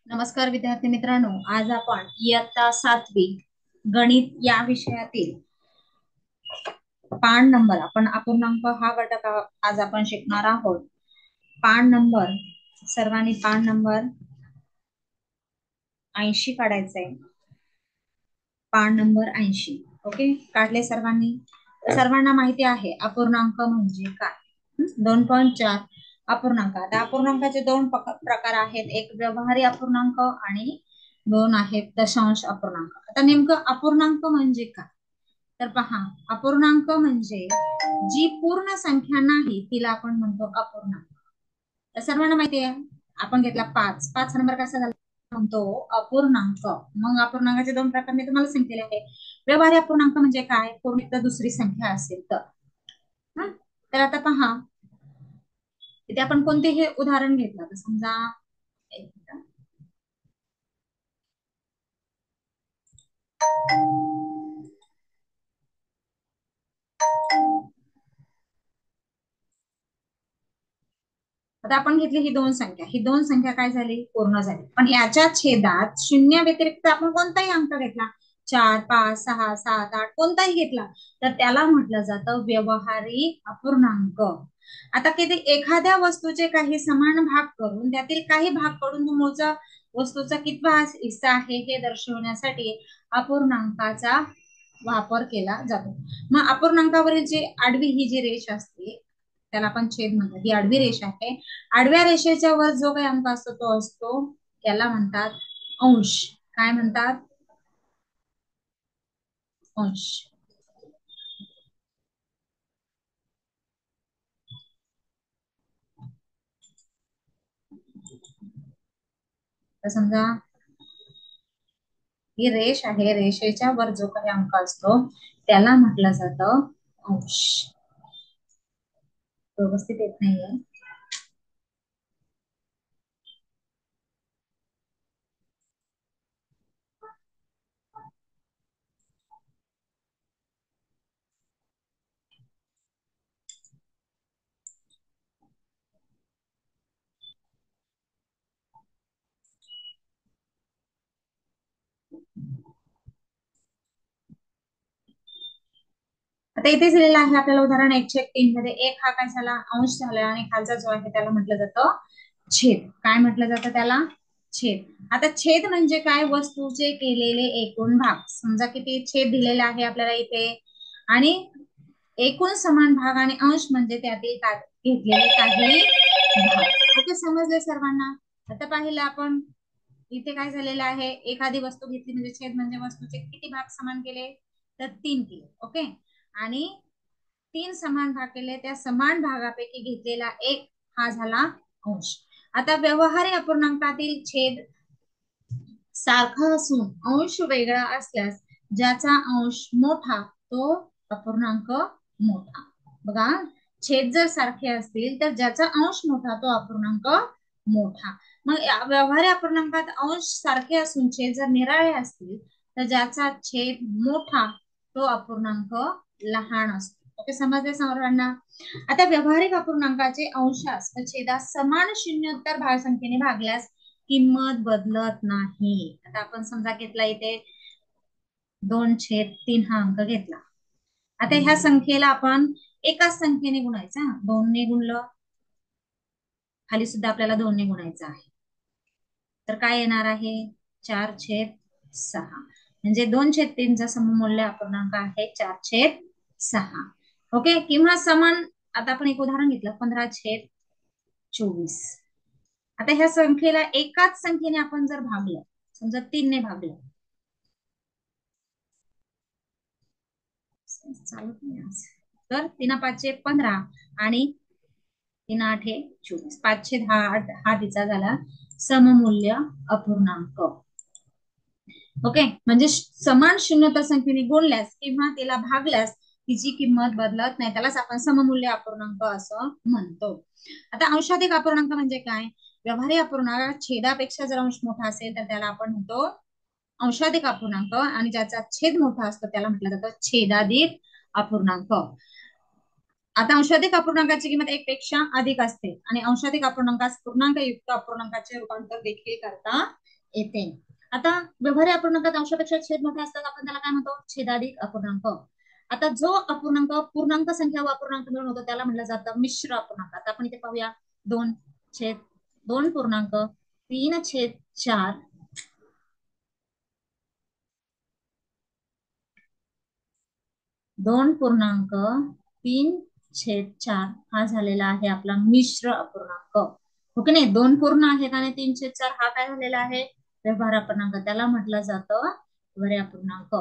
नमस्कार विद्यार्थी मित्रांनो, आज आपण इयत्ता 7वी गणित या विषयातील पान नंबर आपण अपूर्णांक हा घटक आज आपण शिकणार आहोत. पान नंबर सर्वांनी पान नंबर 80 काढायचंय. पान नंबर 80. ओके, काढले सर्वांनी? सर्वांना माहिती आहे अपूर्णांक म्हणजे काय. 2.4 अपूर्णांक. आता अपूर्णांकाचे दोन प्रकार आहेत, एक व्यवहारी अपूर्णांक आणि दोन आहेत दशांश अपूर्णांक. आता नेमकं अपूर्णांक म्हणजे काय, तर पहा, अपूर्णांक म्हणजे जी पूर्ण संख्या नाही तिला आपण म्हणतो अपूर्णांक. तर सर्वांना माहिती आहे, आपण घेतला 5 नंबर कसा झाला म्हणतो अपूर्णांक. मग अपूर्णांकाचे दोन प्रकार मी तुम्हाला सांगितले आहे. व्यवहारी अपूर्णांक म्हणजे काय, पूर्ण दुसरी संख्या असेल तर. तर आता पहा, इथे आपण कोणतेही उदाहरण घेतलं तर समजा आता आपण घेतली ही दोन संख्या काय झाली, पूर्ण झाली. पण याच्या छेदात शून्य व्यतिरिक्त आपण कोणताही अंक घेतला, 4, 5, 6, 7, 8 कोणताही घेतला तर त्याला म्हटलं जातं व्यवहारी अपूर्णांक. आता किती एखाद्या वस्तूचे काही समान भाग करून त्यातील काही भाग कडून मूळचा वस्तूचा कितवा हिस्सा आहे हे दर्शवण्यासाठी अपूर्णांकाचा वापर केला जातो. मग अपूर्णांकावरील जी आडवी ही जी रेष असते त्याला आपण छेद म्हणतो. ही आडवी रेषा आहे. आडव्या रेषेच्या वर जो काही अंक असतो तो असतो त्याला म्हणतात अंश. काय म्हणतात? अंश. तर समजा ही रेष आहे, रेषेच्या वर जो काही अंक असतो त्याला म्हटलं जातं अंश. व्यवस्थित येत नाहीये. आता इथे दिलेला आहे आपल्याला उदाहरण 1/3 मध्ये. एक हा काय झाला, अंश झाला, आणि खालचा जो आहे त्याला म्हटलं जातं छेद. काय म्हटलं जातं त्याला? छेद. आता छेद म्हणजे काय, वस्तूचे केलेले एकूण भाग. समजा किती छेद दिलेले आहे आपल्याला इथे, आणि एकूण समान भाग, आणि अंश म्हणजे त्यातील घेतलेले काही भाग. ओके, समजले सर्वांना? आता पाहिलं आपण इथे काय झालेलं आहे, एखादी वस्तू घेतली म्हणजे छेद म्हणजे वस्तूचे किती भाग समान केले, तर 3 केले. ओके, आणि 3 समान भाग केले, त्या समान भागापैकी घेतलेला एक हा झाला अंश. आता व्यवहारी अपूर्णांकातील छेद सारखा असून अंश वेगळा असल्यास ज्याचा अंश मोठा तो अपूर्णांक मोठा. बघा, छेद जर सारखे असतील तर ज्याचा अंश मोठा तो अपूर्णांक मोठा. मग व्यवहारी अपूर्णांकात अंश सारखे असून छेद जर निराळे असतील तर ज्याचा छेद मोठा तो अपूर्णांक लहान असतो. ओके, समजले सर्वांना? आता व्यवहारिक अपूर्णांकाचे अंशास व छेदास समान शून्योत्तर भागसंख्येने भागल्यास किंमत बदलत नाही. आता आपण समजा घेतला इथे 2/3 हा अंक घेतला. आता ह्या संख्येला आपण एकाच संख्येने गुणायचा. 2 ने गुणलं, खाली सुद्धा आपल्याला 2 ने गुणायचं आहे, तर काय येणार आहे, 4/6. म्हणजे 2/3 सममूल्य अपूर्णांक आहे 4/6. ओके, किंवा समान. आता आपण एक उदाहरण घेतलं 15/24. आता ह्या संख्येला एकाच संख्येने आपण जर भागलं, समजा 3 ने भागलं, चालत नाही आज, तर 3×5=15 आणि 3×8=24. 5/10 हा तिचा झाला सममूल्य अपूर्णांक. ओके, म्हणजे समान शून्योत्तर संख्येने गुणल्यास किंवा तिला भागल्यास तिची किंमत बदलत नाही, त्यालाच आपण सममूल्य अपूर्णांक असं म्हणतो. आता अंशाधिक अपूर्णांक म्हणजे काय, व्यवहारी अपूर्णांक छेदापेक्षा जर अंश मोठा असेल तर त्याला आपण म्हणतो अंशाधिक अपूर्णांक, आणि ज्याचा छेद मोठा असतो त्याला म्हटलं जातं छेदाधिक अपूर्णांक. आता अंशाधिक अपूर्णांकाची किंमत 1 पेक्षा अधिक असते, आणि अंशाधिक अपूर्णांकास पूर्णांक युक्त अपूर्णांकाचे रूपांतर देखील करता येते. आता व्यवहारी अपूर्णांकात अंशापेक्षा छेद मोठे असतात, आपण त्याला काय म्हणतो, छेदाधिक अपूर्णांक. आता जो अपूर्णांक पूर्णांक संख्या व अपूर्णांक मिळून होतो त्याला म्हटलं जातं मिश्र अपूर्णांक. आता आपण इथे पाहूया, 2/2.3/4 2.3/4 हा झालेला आहे आपला मिश्र अपूर्णांक. ओके नाही, 2 पूर्ण आहेत आणि 3/4 हा काय झालेला आहे, व्यवहार अपूर्णांक. त्याला म्हटलं जातं व्यवहारी अपूर्णांक,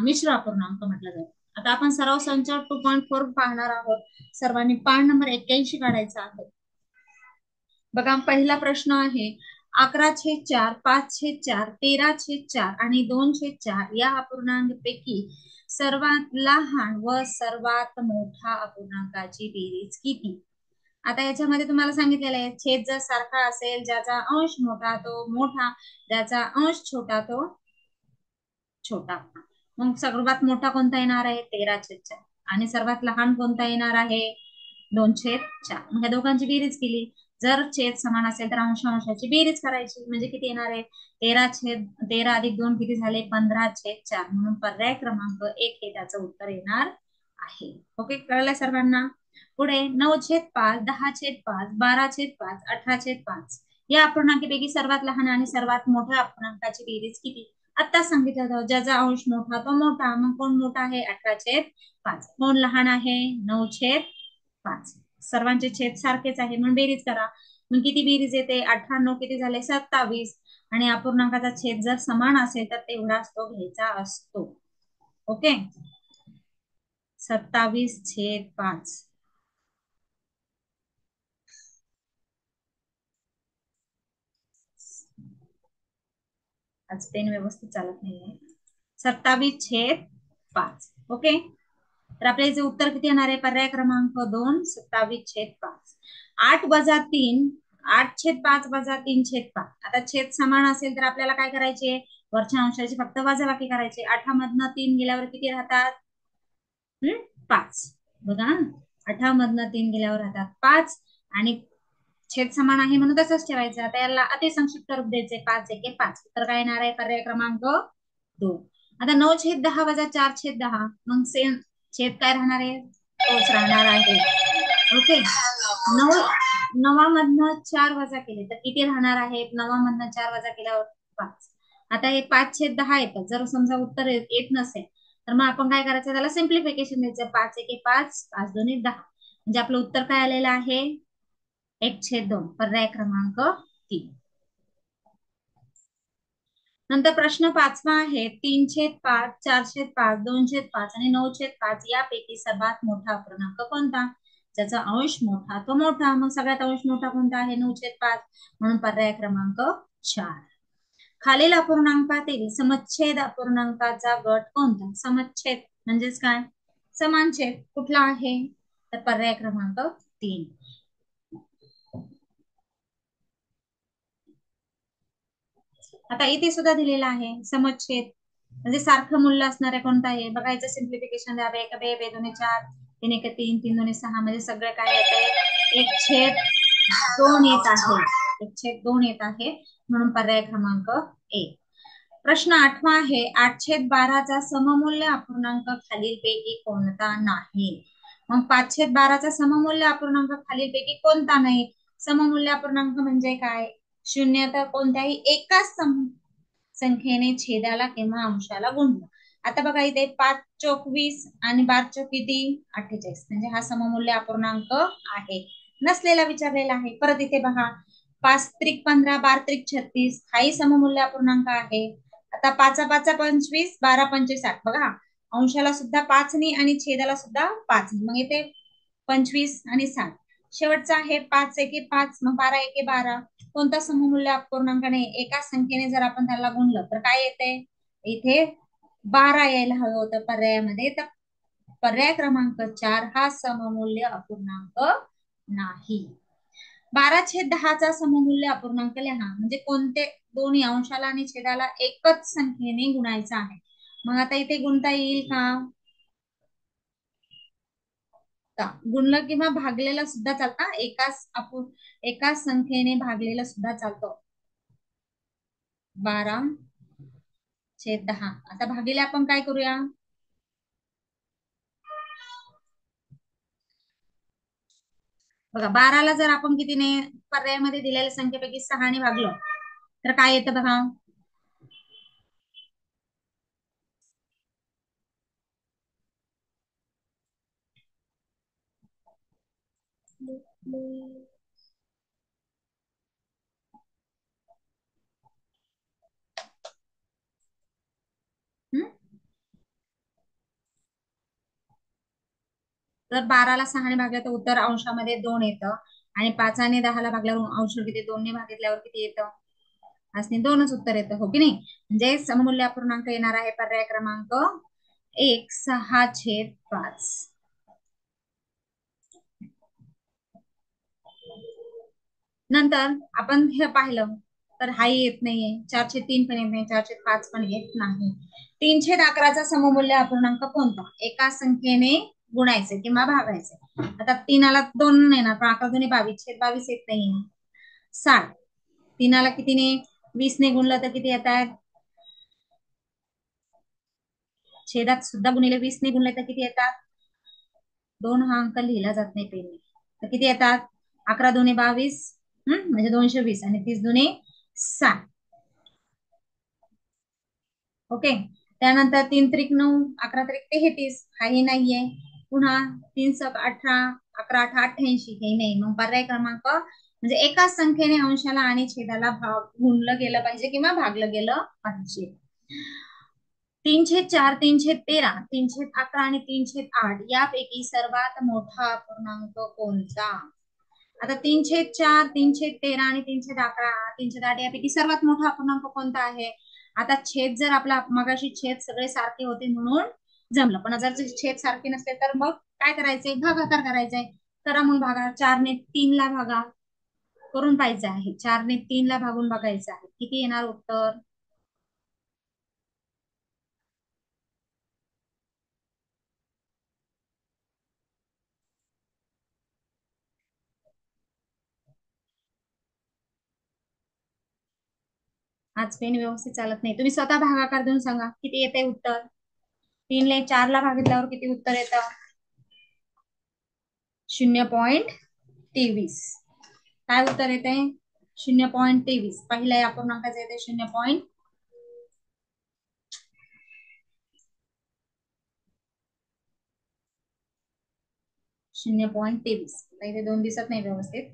मिश्र अपूर्णांक म्हटलं जातं. आता आपण सराव संच 2.4 पाहणार आहोत. सर्वांनी पान नंबर 81 काढायचा आहे. बघा, पहिला प्रश्न आहे, 11/4, 5/4, 13/4 आणि 2/4 या अपूर्णांकापैकी सर्वात लहान व सर्वात मोठा अपूर्णांकाची बेरीज किती. आता याच्यामध्ये तुम्हाला सांगितलेलं आहे, छेद जर सारखा असेल, ज्याचा अंश मोठा तो मोठा, ज्याचा अंश छोटा तो छोटा. मग सर्वात मोठा कोणता येणार आहे, 13/4, आणि सर्वात लहान कोणता येणार आहे, 2/4. मग या दोघांची बेरीज केली, जर छेद समान असेल तर अंशाची बेरीज करायची, म्हणजे किती येणार आहे, 13 अधिक 2 किती झाले, 15/4. म्हणून पर्याय क्रमांक 1 हे त्याचं उत्तर येणार आहे. ओके, कळलं सर्वांना. पुढे 9/5, 10/5, 12/5, 18/5 या अपूर्णांकापैकी सर्वात लहान आणि सर्वात मोठ्या अपूर्णांकाची बेरीज किती. आता सांगितलं होतं, ज्याचा अंश मोठा तो मोठा. मग कोण मोठा आहे, 18/5. कोण लहान आहे, 9/5. सर्वांचे छेद सारखेच आहे म्हणून बेरीज करा. मग किती बेरीज येते, 98 किती झाले, 27. आणि अपूर्णांकाचा छेद जर समान असेल तर तेवढाच तो घ्यायचा असतो. ओके, 27/5. आज पेन व्यवस्थित चालत नाहीये. 27/5. ओके, तर आपल्या याचे उत्तर किती येणार आहे, पर्याय क्रमांक 2, 27/5. 8-3, 8/5 वजा 3/5. आता छेद समान असेल तर आपल्याला काय करायचे, वरच्या अंशाची फक्त वजाबाकी करायची. 8 मधनं 3 गेल्यावर किती राहतात, 5. बघा, 8 मधनं 3 गेल्यावर राहतात 5, आणि छेद समान आहे म्हणून तसंच ठेवायचं. आता याला अतिसंक्षिप्त रूप द्यायचे, 5/1 5. तर काय येणार आहे, पर्याय क्रमांक 2. आता 9/10 वजा 4/10, मग सेम छेद काय राहणार आहे, तोच राहणार आहे. ओके, 9मधनं 4 वजा केले तर किती राहणार आहे, 9मधनं 4 वजा केल्यावर 5. आता हे 5/10 येतं, जर समजा उत्तर येत नसेल तर मग आपण काय करायचं, त्याला सिम्प्लिफिकेशन द्यायचं. 5/1 5, 5/2 10. म्हणजे आपलं उत्तर काय आलेलं आहे, 1/2. पर्याय क्रमांक 3. नंतर प्रश्न 5वा आहे, 3/5, 4/5, 2/5 आणि 9/5 यापैकी सर्वात मोठा अपूर्णांक कोणता. ज्याचा अंश मोठा तो मोठा. मग सगळ्यात अंश मोठा कोणता आहे, 9/5. म्हणून पर्याय क्रमांक 4. खालील अपूर्णांकातील समच्छेद अपूर्णांकाचा गट कोणता. समच्छेद म्हणजेच काय, समानछेद कुठला आहे, तर पर्याय क्रमांक 3. आता इथे सुद्धा दिलेला आहे समच्छेद म्हणजे सारखं मूल्य असणारे कोणता आहे, बघायचं. सिम्प्लिफिकेशन द्यावे, 1 2 2 2 4, 3 1 3, 3 2 6, म्हणजे सगळं काय येत, 1/2 येत आहे. 1/2 येत आहे, म्हणून पर्याय क्रमांक 1. प्रश्न 8वा आहे, 8/12चा सममूल्य अपूर्णांक खालीलपैकी कोणता नाही. मग 5/12चा सममूल्य अपूर्णांक खालीलपैकी कोणता नाही. सममूल्य अपूर्णांक म्हणजे काय, शून्य तर कोणत्याही एकाच संख्येने छेदाला किंवा अंशाला गुणलं. आता बघा, इथे 5×4 = 20 आणि 12 किती, 48. म्हणजे हा सममूल्य अपूर्णांक आहे, नसलेला विचारलेला आहे. परत इथे बघा, 5×3 = 15, 12×3 = 36, हाही सममूल्य अपूर्णांक आहे. आता 5×5 = 25, 12×5 = 60. बघा, अंशाला सुद्धा 5 आणि छेदाला सुद्धा 5. मग इथे 25 आणि 60. शेवटचा आहे 5×1 = 5, मग 12×1 = 12. कोणता सममूल्य अपूर्णांकाने एकाच संख्येने जर आपण त्याला गुणलं तर काय येते, इथे 12 यायला हवं होतं पर्यायामध्ये. तर पर्याय क्रमांक 4 हा सममूल्य अपूर्णांक नाही. 12/10चा सममूल्य अपूर्णांक लिहा, म्हणजे कोणते दोन्ही अंशाला आणि छेदाला एकच संख्येने गुणायचा आहे. मग आता इथे गुणता येईल का, गुणलं किंवा भागलेलं सुद्धा चालतं, एकाच संख्येने भागलेलं सुद्धा चालतं. 12/10. आता भागिले आपण काय करूया, बघा 12ला जर आपण कितीने पर्यायामध्ये दिलेल्या संख्येपैकी 6ने भागलो तर काय येतं बघा, हम्म? तर 12ला 6ने भागलं तर उत्तर अंशामध्ये 2 येतं, आणि 5ने 10ला भागल्यावर अंश किती 2ने भागितल्यावर किती येतं, असणे 2च उत्तर येतं, हो की नाही. म्हणजे सममूल्य अपूर्णांक येणार आहे पर्याय क्रमांक 1, 6/5. नंतर आपण हे पाहिलं तर हाही येत नाहीये, 4/3 पण येत नाही, 4/5 पण येत नाही. 3/11चा सममूल्य अपूर्णांक कोणता, एका संख्येने गुणायचे किंवा भागायचे. आता 3ला 2 येणार पण 11 2 22, 22 येत नाहीये. 60, 3ला कितीने 20ने गुणलं तर किती येतात, छेदात सुद्धा गुणिले 20ने गुणले तर किती येतात, 2 हा अंक लिहिला जात नाही पेनने, तर किती येतात, 11 2 22, म्हणजे 220, आणि 30 2 60. ओके. त्यानंतर 3 त्रिक 9, 11 त्रिक 33, हाही नाहीये. पुन्हा 3 × 18, 11 8 88, हेही नाही. मग पर्याय क्रमांक म्हणजे एकाच संख्येने अंशाला आणि छेदाला गुणलं गेलं पाहिजे किंवा भागलं गेलं पाहिजे. 3/4, 3/13, 3/11 आणि 3/8 यापैकी सर्वात मोठा अपूर्णांक कोणता. आता 3/4, 3/13 आणि 3/11, 3/8 यापैकी सर्वात मोठा अपूर्णांक कोणता आहे. आता छेद जर आपला मगाशी छेद सगळे सारखे होते म्हणून जमलं, पण जर छेद सारखे नसले तर मग काय करायचंय, भागाकार करायचंय. करा मग भागा, 4ने 3ला भागा करून पाहिजे आहे, 4ने 3ला भागून बघायचं आहे, किती येणार उत्तर. आज पेन व्यवस्थित चालत नाही, तुम्ही स्वतः भागाकार देऊन सांगा किती येते उत्तर. 3ने 4ला भागितल्यावर किती उत्तर येतं, 0.23. काय उत्तर येते, 0.23. पहिल्या अपूर्णांकाचे येते 0. 0.23. इथे 2 दिसत नाही व्यवस्थित.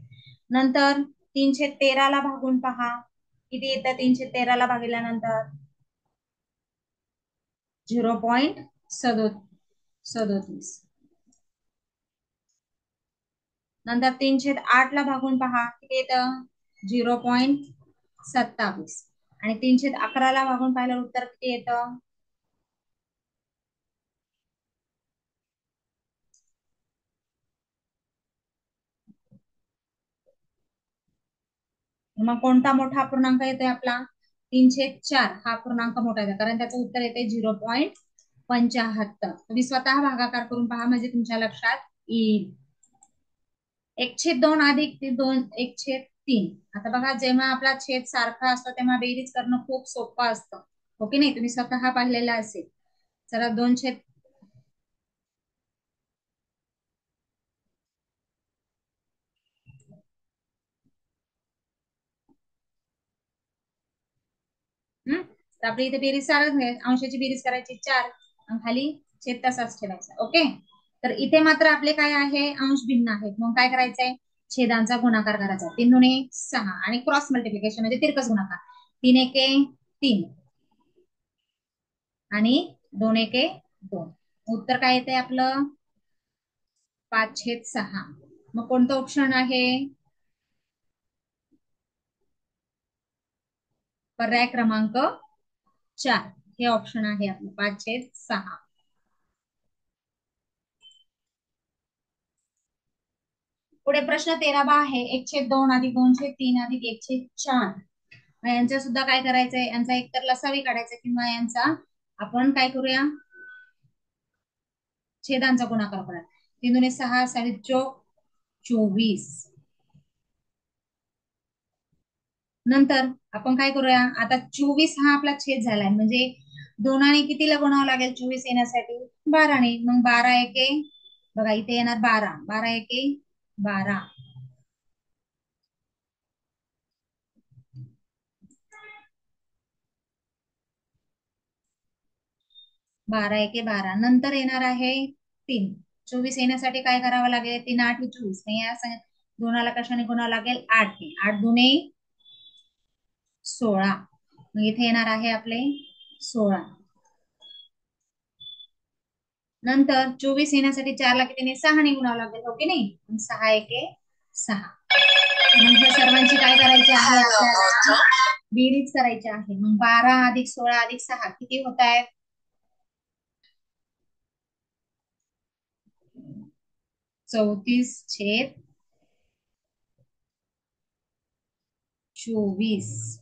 नंतर 3/13ला भागून पहा किती येतं, 3/13ला भागिल्यानंतर 0.37. नंतर 3/8ला भागून पहा किती येतं, 0.27. आणि 3/11ला भागून पाहिल्यावर उत्तर किती येतं, मग कोणता मोठा अपूर्णांक येतोय आपला, 3/4 हा पूर्णांक मोठा येतो कारण त्याचं उत्तर येते 0.75. तुम्ही स्वतः भागाकार करून पहा म्हणजे तुमच्या लक्षात येईल. 1/2 अधिक 2 1/3. आता बघा जेव्हा आपला छेद सारखा असतो तेव्हा बेरीज करणं खूप सोपं असतं, हो की नाही, तुम्ही स्वतः पाहिलेला असेल. चला 2 छेद, तर आपली इथे बेरीज सारच आहे, अंशाची बेरीज करायची 4 आणि खाली छेद तसाच ठेवायचा. ओके. तर इथे मात्र आपले काय आहे, अंश भिन्न आहेत, मग काय करायचंय, छेदांचा गुणाकार करायचा. 3 दुणे 6 आणि क्रॉस मल्टिप्लिकेशन म्हणजे तिरकस गुणाकार, 3 एके 3 आणि 2 एके 2. उत्तर काय येते आपलं, 5/6. मग कोणतं ऑप्शन आहे, पर्याय क्रमांक 4 हे ऑप्शन आहे आपलं, 5/6. पुढे प्रश्न 13 आहे, 1/2 अधिक 2/3 अधिक 1/4. यांचा सुद्धा काय करायचंय, यांचा एकतर लसावी काढायचा किंवा यांचा आपण काय करूया, छेदांचा गुणाकार करा. 3 दुणे 6 6 चोक 24. नंतर आपण काय करूया, आता 24 हा आपला छेद झालाय, म्हणजे दोनाने कितीला गुणावं लागेल 24 येण्यासाठी, 12ने. मग 12 एके, बघा इथे येणार 12, 12 एके 12, 12 एके 12. नंतर येणार आहे 3. 24 येण्यासाठी काय करावं लागेल, 3 8 24. नाही या दोनाला कशाने गुणावं लागेल, 8ने. 8 दुने 16. मग इथे येणार आहे आपले 16. नंतर 24 येण्यासाठी 4ला कितीने, 6ने गुणावं लागेल, हो की नाही. 6 एके 6. मग ह्या सर्वांची काय करायची आहे आपल्याला, बेरीज करायची आहे. मग 12 अधिक 16 अधिक 6 किती होत आहेत, 34/24.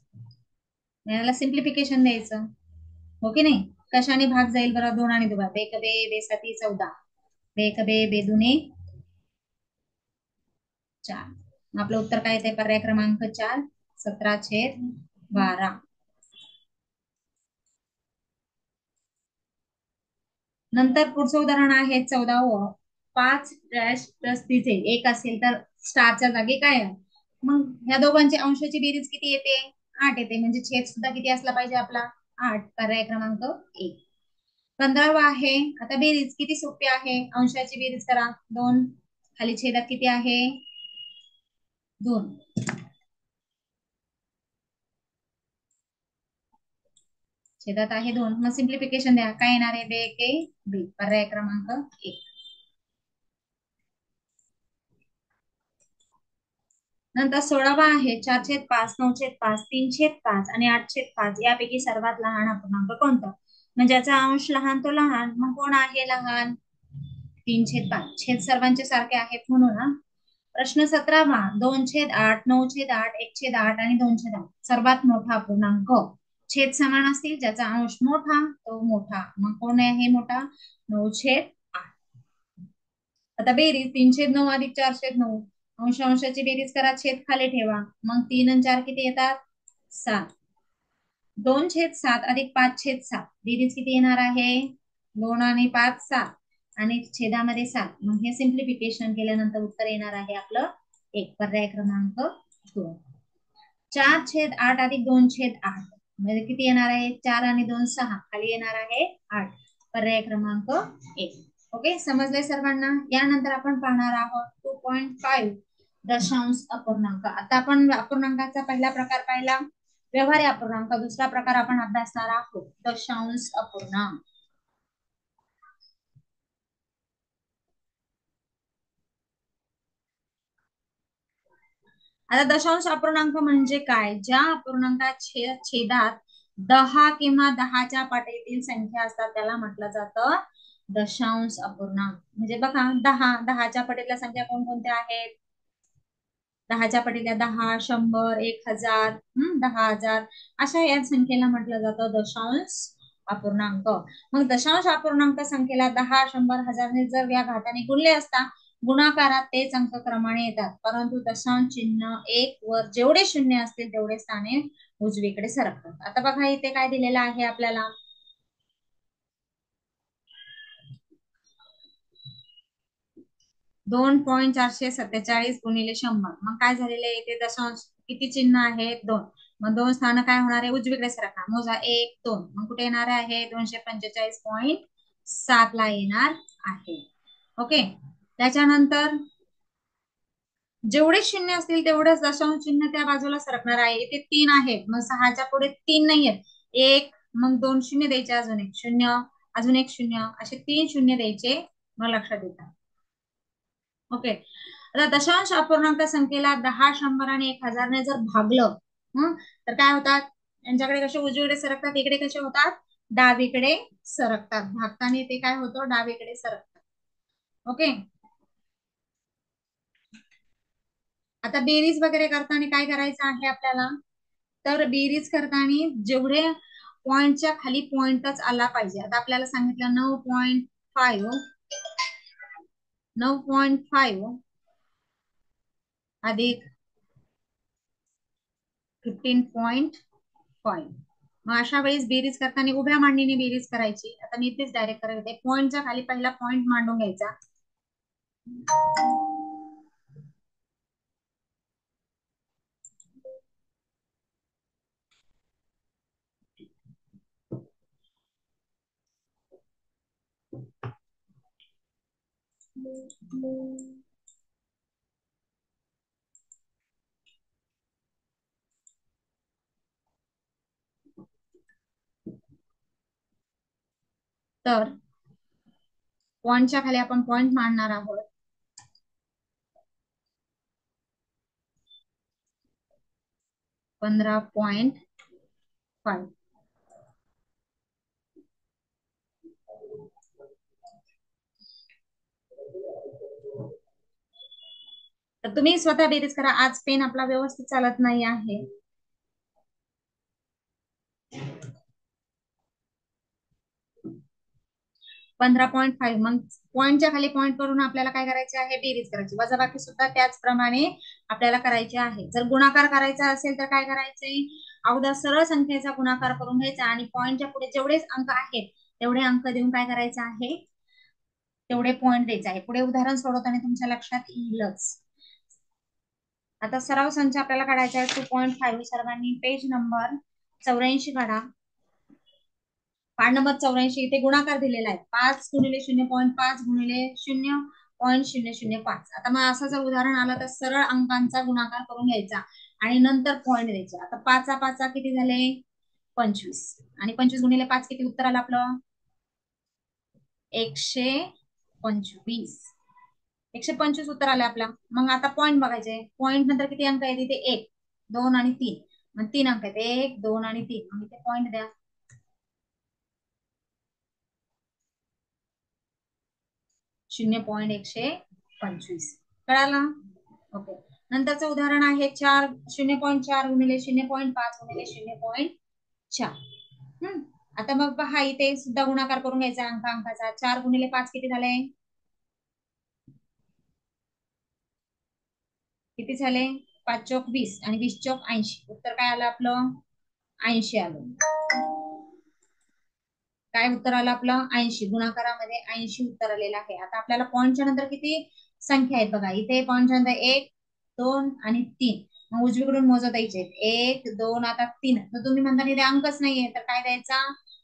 याला सिम्प्लिफिकेशन द्यायचं, हो की नाही. कशाने भाग जाईल बरं, 2 आणि 2, बेक बे बेसाती 14, बेक बे बेदुने 4. आपलं उत्तर काय येते, पर्याय क्रमांक 4, 17/12. नंतर पुढचं उदाहरण आहे 14व. 5-30 एक असेल तर स्टारच्या जागी काय आहे. मग ह्या दोघांची अंशाची बेरीज किती येते, 8 येते. म्हणजे छेद सुद्धा किती असला पाहिजे आपला, 8. पर्याय क्रमांक 1. 15वा आहे, आता बेरीज किती सोपी आहे, अंशाची बेरीज करा. 2 खाली छेदात किती आहे, 2. छेदात आहे 2. मग सिम्प्लिफिकेशन द्या, काय येणार आहे, बे के बी. पर्याय क्रमांक 1. नंतर 16वा आहे, 4/5, 9/5, 3/5 आणि 8/5 यापैकी सर्वात लहान अपूर्णांक कोणता. म्हणजे ज्याचा अंश लहान तो लहान. मग कोण आहे लहान, 3/5. छेद सर्वांचे सारखे आहेत म्हणून ना. प्रश्न 17वा, 2/8, 9/8, 1/8 आणि 2/8 सर्वात मोठा अपूर्णांक. छेद समान असतील, ज्याचा अंश मोठा तो मोठा. मग कोण आहे मोठा, 9/8. आता बेरीज 3/9 अधिक 4/9, अंशाची बेरीज करा, छेद खाली ठेवा. मग 3 आणि 4 किती येतात, 7. 2/7 अधिक 5/7 बेरीज किती येणार आहे, 2 आणि 5 7 आणि छेदामध्ये 7. मग हे सिम्प्लिफिकेशन केल्यानंतर उत्तर येणार आहे आपलं 1. पर्याय क्रमांक 2. 4/8 अधिक 2/8 म्हणजे किती येणार आहे, 4 आणि 2 6, खाली येणार आहे 8. पर्याय क्रमांक 1. ओके, समजलंय सर्वांना. यानंतर आपण पाहणार आहोत 2.5 दशांश अपूर्णांक. आता आपण अपूर्णांकाचा पहिला प्रकार पाहिला, व्यवहारी अपूर्णांक. दुसरा प्रकार आपण अभ्यासणार आहोत, दशांश अपूर्णांक. आता दशांश अपूर्णांक म्हणजे काय, ज्या अपूर्णांकात छेदात 10 किंवा 10च्या पातळीतील संख्या असतात त्याला म्हटलं जातं दशांश अपूर्णांक. म्हणजे बघा 10, 10च्या पटीतल्या संख्या कोणकोणत्या आहेत, 10च्या पटीतल्या 10, 100, 1000, 10,000 अशा या संख्येला म्हटलं जातं दशांश अपूर्णांक. मग दशांश अपूर्णांक संख्येला 10, 100, 1000 ने जर या घाताने गुणले असता, गुणाकारात तेच अंक क्रमाने येतात. परंतु दशांश चिन्ह 1 वर जेवढे शून्य असतील तेवढे स्थाने उजवीकडे सरकतात. आता बघा इथे काय दिलेलं आहे आपल्याला, 2.447 गुणिले 100. मग काय झालेलं आहे, इथे दशांश किती चिन्ह आहेत, 2. मग 2 स्थान काय होणार आहे, उजवीकडे सरकणार. मोजा 1 2. मग कुठे येणार आहे, 245.7 ला येणार आहे. ओके, त्याच्यानंतर जेवढे शून्य असतील तेवढेच दशांश चिन्ह त्या बाजूला सरकणार आहे. इथे 3 आहेत, मग 6च्या पुढे 3 नाहीयेत, 1 मग 2 शून्य द्यायचे, अजून एक शून्य, अजून एक शून्य, असे 3 शून्य द्यायचे. मग लक्षात येतात. ओके, आता दशांश अपूर्णांक संख्येला 10, 100 आणि 1000 ने जर भागलं तर काय होतात, यांच्याकडे कसे उजवीकडे सरकतात, इकडे कसे होतात, डावीकडे सरकतात. भागताना ते काय होतं, डावीकडे सरकतात. ओके, आता बेरीज वगैरे करताना काय करायचं आहे आपल्याला, तर बेरीज करताना जेवढे पॉइंटच्या खाली पॉइंटच आला पाहिजे. आता आपल्याला सांगितलं 9.5 अधिक 15.5. मग अशा वेळेस बेरीज करताना उभ्या मांडणीने बेरीज करायची. आता मी इथेच डायरेक्ट करते. पॉईंटच्या खाली पहिला पॉईंट मांडून घ्यायचा. तर पॉईंटच्या खाली आपण पॉईंट मांडणार आहोत. $15.5. तर तुम्ही स्वतः बेरीज करा. आज पेन आपला व्यवस्थित चालत नाही आहे. $15.5. मग पॉईंटच्या खाली पॉईंट करून आपल्याला काय करायचे आहे, बेरीज करायची. वजाबाकी सुद्धा त्याचप्रमाणे आपल्याला करायचे आहे. जर गुणाकार करायचा असेल तर काय करायचे, अगोदर सरळ संख्येचा गुणाकार करून घ्यायचा आणि पॉईंटच्या पुढे जेवढेच अंक आहेत तेवढे अंक देऊन काय करायचं आहे, तेवढे पॉईंट द्यायचे आहे. पुढे उदाहरण सोडवताना तुमच्या लक्षात येईलच. आता सराव संच आपल्याला काढायचा आहे 2.5. सर्वांनी पेज नंबर 84 काढा. पाठ नंबर 84. इथे गुणाकार दिलेला आहे. 5 गुणिले 0.5 गुणिले 0.005. आता मग असं जर उदाहरण आलं तर सरळ अंकांचा गुणाकार करून घ्यायचा आणि नंतर पॉईंट द्यायचे. आता 5 किती झाले, 25. आणि 25 गुणिले 5 किती उत्तर आलं आपलं, 125. 125 उत्तर आले आपला. मग आता पॉईंट बघायचे. पॉईंट नंतर किती अंक आहेत, इथे 1, 2 आणि 3. मग 3 अंक आहेत, 1, 2 आणि 3. मग इथे पॉईंट द्या. 0.125. कळालं? ओके. नंतरचं उदाहरण आहे 0.4 गुणिले 0.5 गुणिले 0.4. आता मग पहा, इथे सुद्धा गुणाकार करून घ्यायचा अंकाचा. 4 गुणिले 5 किती झाले, किती झाले, 5 चौक 20 आणि 20 चौक 80. उत्तर काय आलं आपलं, 80 आलं. काय उत्तर आलं आपलं, 80. गुणाकारामध्ये 80 उत्तर आलेलं आहे. आता आपल्याला पॉईंटच्या नंतर किती संख्या आहेत बघा. इथे पॉईंटच्या नंतर 1, 2 आणि 3. मग उजवीकडून मोजत यायचे 1, 2, आता 3. तर तुम्ही म्हणता इथे अंकच नाहीये तर काय द्यायचा,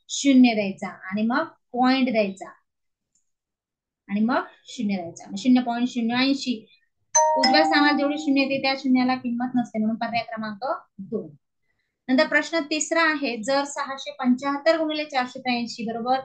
0 द्यायचा आणि मग पॉईंट द्यायचा आणि मग 0 द्यायचा. 0.080. उजव्या स्थानात जेवढी शून्य येते त्या शून्याला किंमत नसते, म्हणून पर्याय क्रमांक 2. नंतर प्रश्न तिसरा आहे, जर 675 गुणिले 483 बरोबर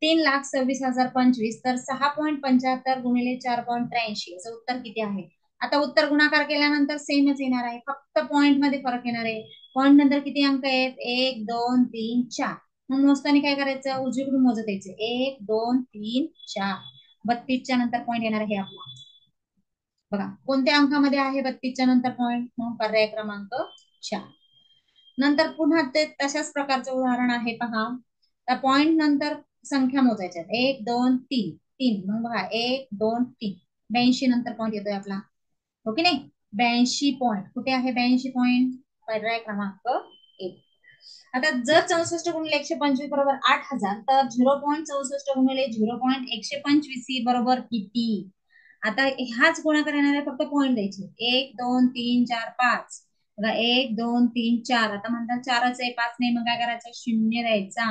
3,26,025 तर 6.75 गुणिले 4.83 याचं उत्तर किती आहे. आता उत्तर गुणाकार केल्यानंतर सेमच येणार आहे, फक्त पॉईंट मध्ये फरक येणार आहे. पॉईंट नंतर किती अंक आहेत, 1, 2, 3, 4. मग मोजताना काय करायचं, उजवीकडून मोजत यायचं 1, 2, 3, 4. 32च्या नंतर पॉईंट येणार आहे आपला. बघा कोणत्या अंकामध्ये आहे 32च्या नंतर पॉईंट, मग पर्याय क्रमांक 4. नंतर पुन्हा ते तशाच प्रकारचं उदाहरण आहे पहा. त्या पॉइंट नंतर संख्या मोजायच्या 1, 2, 3, 3. मग बघा 1, 2, 3. 82 नंतर पॉइंट येतोय आपला, हो की नाही. 82 पॉइंट कुठे आहे, 82 पॉइंट पर्याय क्रमांक 1. आता जर 64 गुणिले 125 बरोबर 8,000 तर 0.64 गुणिले 0.125 बरोबर किती. आता हाच गुणाकार येणार आहे, फक्त पॉइंट द्यायचे. 1, 2, 3, 4, 5. बघा 1, 2, 3, 4. आता म्हणतात 4च आहे 5 नाही, मग काय करायचं, 0 द्यायचा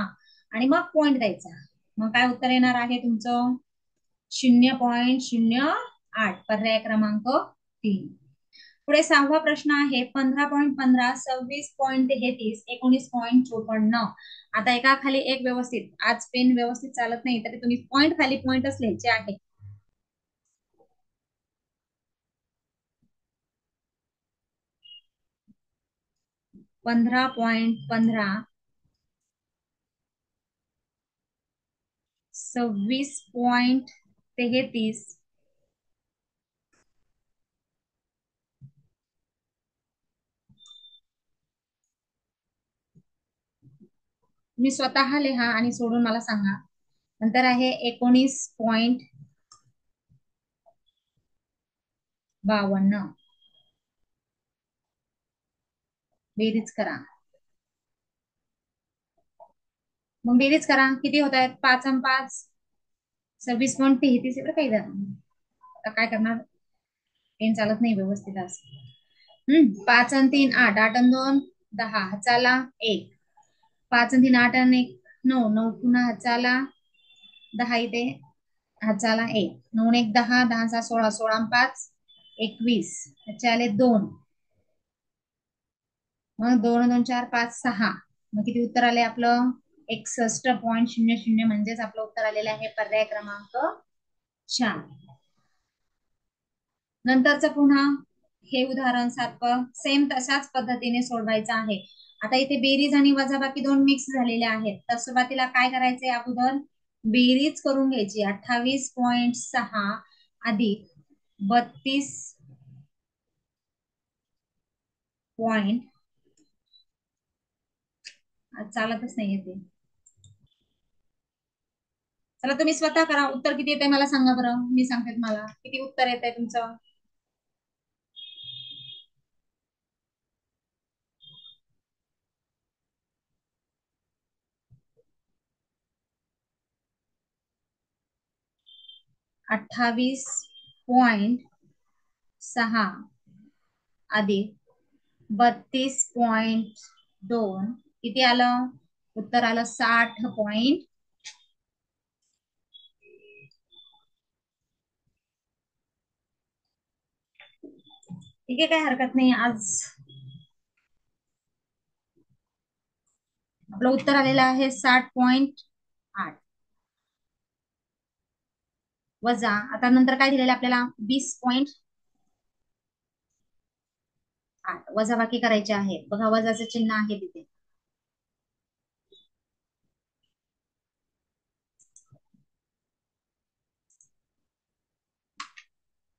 आणि मग पॉइंट द्यायचा. मग काय उत्तर येणार आहे तुमचं, 0.08 पर्याय क्रमांक 3. पुढे 6वा प्रश्न आहे 15.15, 26.33, 19.54. आता एका खाली एक व्यवस्थित, आज पेन व्यवस्थित चालत नाही तरी तुम्ही पॉइंट खाली पॉइंटच लिहायचे आहे. 15.15, 26.33, तुम्ही स्वतः लिहा आणि सोडून मला सांगा. नंतर आहे 19.52. बेरीज करा. मग बेरीज करा, किती होत आहेत? 5 आणि 5 26.33 बरं काही जण. आता काय करणार, पेन चालत नाही व्यवस्थित आज. 5 आणि 3 8, 8 आणि 2 10, हाताला 1. 5 आणि 3 8 आणि 1 9, 9 पुन्हा हाताला 10 इथे, हाताला 1, 9 1 10, 10 6 16, 16 आणि 5 21, त्याचे आले 2. मग 2 2 4 5 6, मग किती उत्तर आले आपलं? 61.00 म्हणजेच आपलं उत्तर आलेलं आहे पर्याय क्रमांक 4. नंतरचं पुन्हा हे उदाहरण सारखं सेम तशाच पद्धतीने सोडवायचं आहे. आता इथे बेरीज आणि वजाबाकी दोन मिक्स झालेले आहेत, तर सुरुवातीला काय करायचंय? अगोदर बेरीज करून घ्यायची. 28.6 अधिक 32 पॉइंट, चालतच नाहीये ते. चला तुम्ही स्वतः करा. उत्तर किती येते मला सांगा बरं, मी सांगते तुम्हाला किती उत्तर येत आहे तुमचं. 28.6 अधिक 32.2 किती आलं? उत्तर आलं 60. ठीक आहे, काय हरकत नाही. आज आपलं उत्तर आलेलं आहे 60.8 वजा, आता नंतर काय दिलेलं आपल्याला? 20.8 वजा बाकी करायचे आहे. बघा वजाचं चिन्ह आहे तिथे.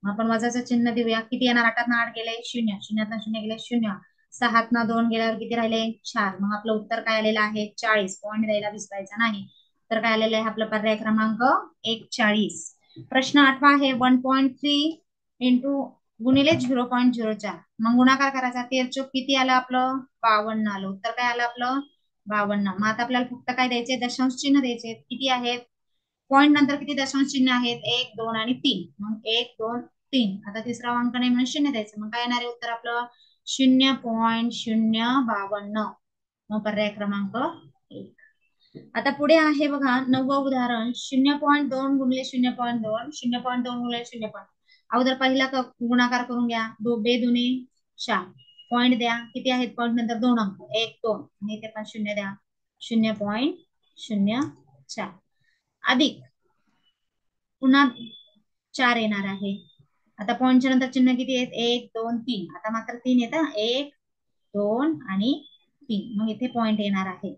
आपण वजाचं चिन्ह देऊया. किती येणार? 8 8 गेले 0, 0 0 गेले 0, 6 2 गेल्यावर किती राहिले? 4. मग आपलं उत्तर काय आलेलं आहे? 40. पॉईंट द्यायला विसरायचा नाही. तर काय आलेलं आहे आपलं? पर्याय क्रमांक 41. प्रश्न 8 आहे. 1.3 इंटू गुणिले 0.04, मग गुणाकार करायचा. 13 चोक किती आलं आपलं? 52 आलं. उत्तर काय आलं आपलं? 52. मग आता आपल्याला फक्त काय द्यायचे? दशांश चिन्ह द्यायचे. किती आहेत? पॉईंट नंतर किती दशांश चिन्ह आहेत? 1 2 आणि 3. मग 1 2 3, आता तिसरा अंक नाही म्हणून 0 द्यायचं. मग काय येणार आहे उत्तर आपलं? 0.052. मग पर्याय क्रमांक 1. आता पुढे आहे बघा 9वं उदाहरण. 0.2 गुणिले 0.2, 0.2 गुणिले 0. अगोदर पहिला गुणाकार करून घ्या. बे दुने 4, पॉईंट द्या. किती आहेत पॉईंट नंतर? 2 अंक, 1 2, आणि इथे पण 0 द्या. 0.04 अधिक पुन्हा 4 येणार आहे. आता पॉईंटच्या नंतर चिन्ह किती आहेत? 1 2 3, आता मात्र 3 येतं. 1 2 आणि 3, मग इथे पॉईंट येणार आहे.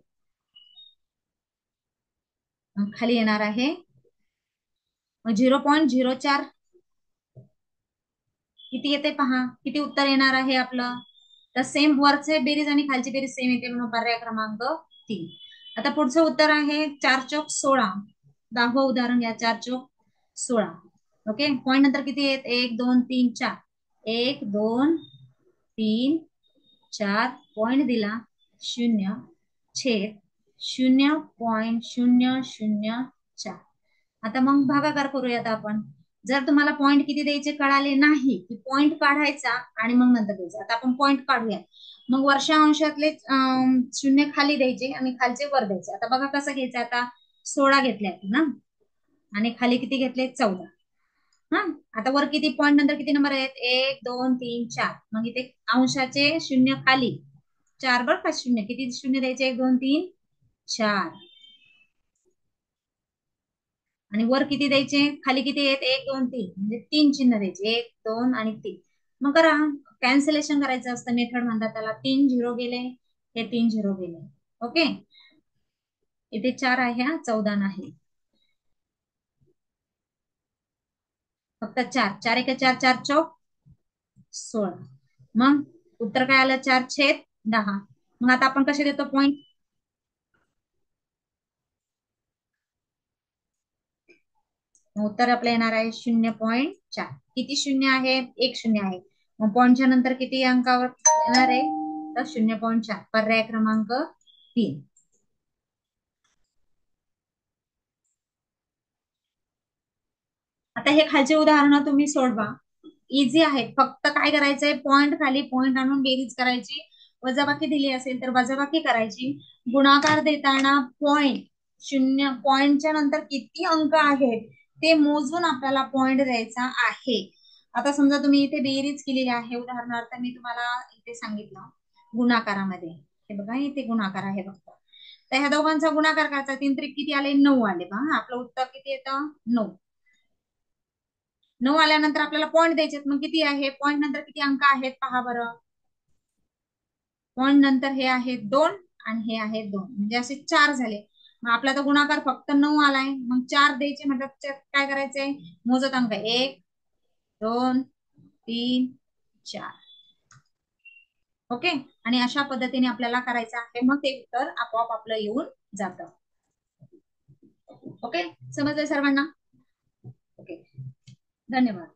मग खाली येणार आहे 0.04. किती येते पहा, किती उत्तर येणार आहे आपलं? तर सेम वरचे बेरीज आणि खालची बेरीज सेम येते, म्हणून पर्याय क्रमांक 3. आता पुढचं उत्तर आहे 4 चौक 16. 10वं उदाहरण घ्या. 4 चौक 16. ओके, पॉईंट नंतर किती आहेत? 1 2 3 4, 1 2 3 4, पॉईंट दिला 0 छेद 0.004. आता मग भागाकार करूयात आपण. जर तुम्हाला पॉईंट किती द्यायचे कळाले नाही, की पॉईंट काढायचा आणि मग नंतर द्यायचा. आता आपण पॉईंट काढूया. मग वर्षा अंशातले 0 खाली द्यायचे आणि खालचे वर द्यायचे. आता बघा कसं घ्यायचं. आता 16 घेतले ना, आणि खाली किती घेतले? 14. हा, आता वर किती पॉईंट नंतर किती नंबर आहेत? 1 2 3 4. मग इथे अंशाचे 0 खाली 4 बरं का. 0 किती 0 द्यायचे? 1 2 3 4. आणि वर किती द्यायचे? खाली किती आहेत? 1 2 3, म्हणजे 3 चिन्ह द्यायचे. 1 2 आणि 3. मग करा, कॅन्सलेशन करायचं असतं, मेथड म्हणतात त्याला. 3 0 गेले, हे 3 0 गेले. ओके, इथे 4 आहे, 14 नाही. फक्त 4 4 1 4 4 चौक 16. मग उत्तर काय आलं? 4/10. मग आता आपण कसे देतो पॉईंट? उत्तर आपलं येणार आहे 0.4. किती शून्य आहे? 1 0 आहे. मग पॉईंटच्या नंतर किती अंकावर येणार आहे? तर 0.4 पर्याय क्रमांक 3. आता हे खालचे उदाहरण तुम्ही सोडवा. इझी आहेत. फक्त काय करायचंय, पॉइंट खाली पॉइंट आणून बेरीज करायची. वजाबाकी दिली असेल तर वजाबाकी करायची. गुणाकार देताना पॉइंट, शून्य पॉइंटच्या नंतर किती अंक आहेत ते मोजून आपल्याला पॉइंट द्यायचा आहे. आता समजा तुम्ही इथे बेरीज केलेली आहे, उदाहरणार्थ मी तुम्हाला इथे सांगितलं गुणाकारामध्ये, हे बघा इथे गुणाकार आहे फक्त. तर ह्या दोघांचा गुणाकार करायचा, 3 त्रिक किती आले, 9 आले. पहा आपलं उत्तर किती येतं, 9. 9 आल्यानंतर आपल्याला पॉईंट द्यायचे, मग किती आहे, पॉईंट नंतर किती अंक आहेत पहा बरं. पॉईंट नंतर हे आहेत 2 आणि हे आहेत 2, म्हणजे असे 4 झाले. मग आपला तर गुणाकार फक्त 9 आलाय, मग 4 द्यायचे म्हणजे काय करायचंय, मोजत अंक 1 2 3 4. ओके. आणि अशा पद्धतीने आपल्याला करायचं आहे, मग ते उत्तर आपोआप आपलं येऊन जातं. ओके, समजलंय सर्वांना? ओके, धन्यवाद.